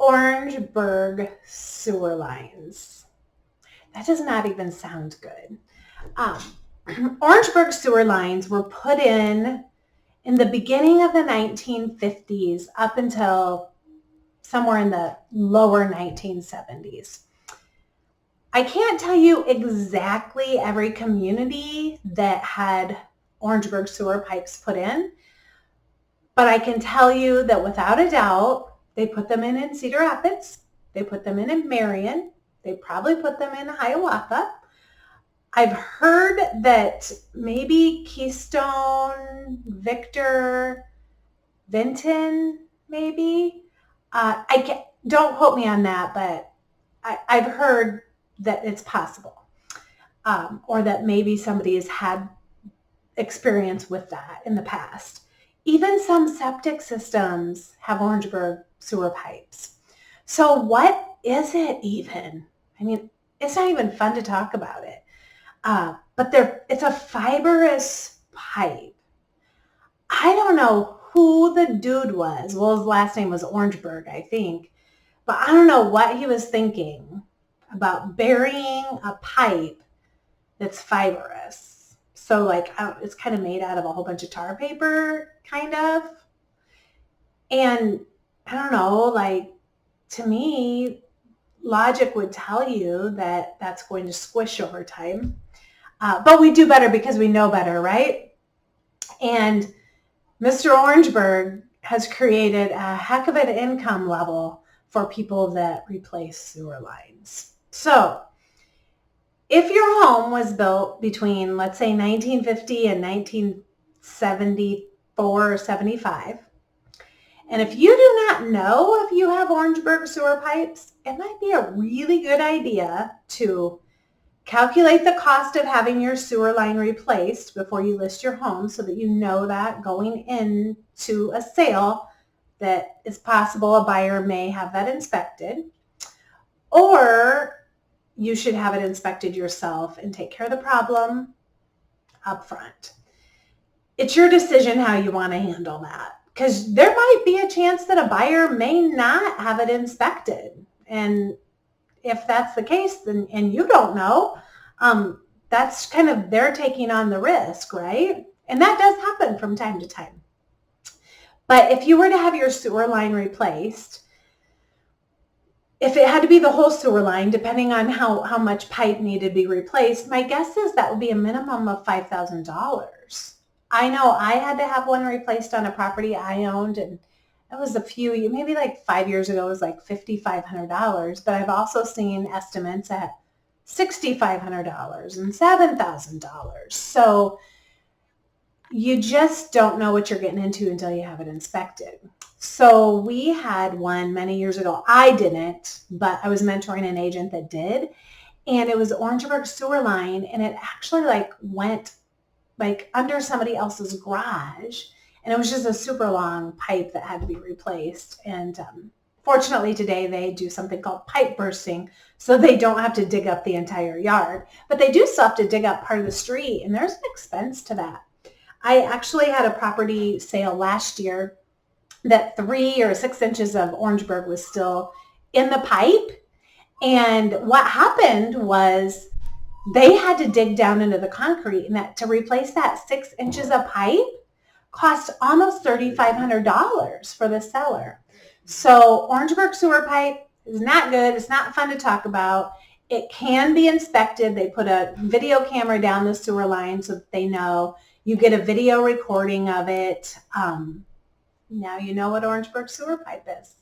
Orangeburg sewer lines. That does not even sound good. Orangeburg sewer lines were put in the beginning of the 1950s up until somewhere in the lower 1970s. I can't tell you exactly every community that had Orangeburg sewer pipes put in, but I can tell you that without a doubt, they put them in Cedar Rapids, they put them in Marion, they probably put them in Hiawatha. I've heard that maybe Keystone, Victor, Vinton, maybe. Don't quote me on that, but I've heard that it's possible, or that maybe somebody has had experience with that in the past. Even some septic systems have Orangeburg sewer pipes. So what is it even? I mean, it's not even fun to talk about it. But it's a fibrous pipe. I don't know who the dude was. Well, his last name was Orangeburg, I think. But I don't know what he was thinking about burying a pipe that's fibrous. So like it's kind of made out of a whole bunch of tar paper, kind of. And I don't know, like to me, logic would tell you that that's going to squish over time. But we do better because we know better, right? And Mr. Orangeburg has created a heck of an income level for people that replace sewer lines. So if your home was built between, let's say, 1950 and 1974 or 75, and if you do not know if you have Orangeburg sewer pipes, it might be a really good idea to calculate the cost of having your sewer line replaced before you list your home so that you know that going into a sale that it's possible a buyer may have that inspected, or you should have it inspected yourself and take care of the problem up front. It's your decision how you want to handle that, because there might be a chance that a buyer may not have it inspected. And if that's the case, then, and you don't know, that's kind of they're taking on the risk, right? And that does happen from time to time. But if you were to have your sewer line replaced, if it had to be the whole sewer line, depending on how much pipe needed to be replaced, my guess is that would be a minimum of $5,000. I know I had to have one replaced on a property I owned, and it was maybe like 5 years ago, it was like $5,500. But I've also seen estimates at $6,500 and $7,000. So you just don't know what you're getting into until you have it inspected. So we had one many years ago. I didn't, but I was mentoring an agent that did. And it was Orangeburg sewer line, and it actually went under somebody else's garage. And it was just a super long pipe that had to be replaced. And fortunately today they do something called pipe bursting, so they don't have to dig up the entire yard. But they do still have to dig up part of the street, and there's an expense to that. I actually had a property sale last year that 3 or 6 inches of Orangeburg was still in the pipe. And what happened was they had to dig down into the concrete, and that to replace that 6 inches of pipe cost almost $3,500 for the seller. So Orangeburg sewer pipe is not good. It's not fun to talk about. It can be inspected. They put a video camera down the sewer line so that they know. You get a video recording of it. Now you know what Orangeburg sewer pipe is.